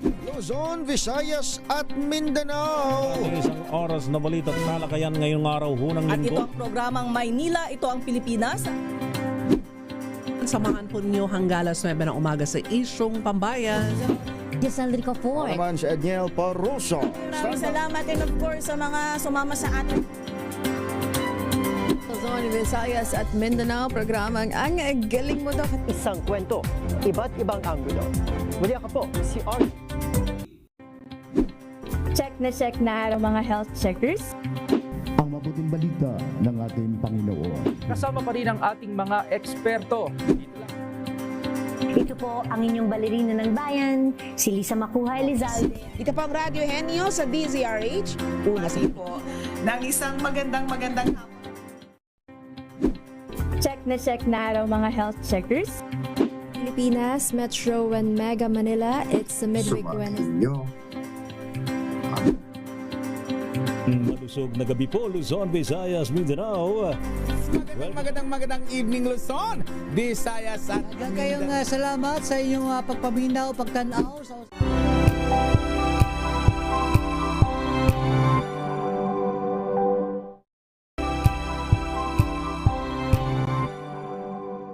Luzon, Visayas at Mindanao. Isang oras na balita at talakayan ngayong araw hunang At ito linggo. ang programang Maynila, ito ang Pilipinas. Samahan po ninyo hanggang alas 9 ng umaga sa Isyong Pambayan. Jesaldrico Ako Foy. naman si Edniel Paruso. Maraming salamat and of course sa mga sumama sa atin. Luzon, Visayas at Mindanao, programang Ang Galing Mo Daw. Isang kwento, iba't ibang anggulo. Muli ako po, si Arnie. Check na ang mga health checkers. Ang mabuting balita ng ating Panginoon. Kasama pa rin ang ating mga eksperto. Ito po ang inyong balerina ng bayan, si Lisa Makuhay Lizalde. Ito po ang Radyo Henyo sa DZRH. Una po ng isang magandang hapon. Check na ang mga health checkers. Pilipinas, Metro and Mega Manila, it's the midweek Wednesday. Malusog na gabi po, Luzon, Visayas, Mindanao. Magandang evening Luzon, Visayas at Kayong salamat sa inyong pagpaminaw, pagtanaw sa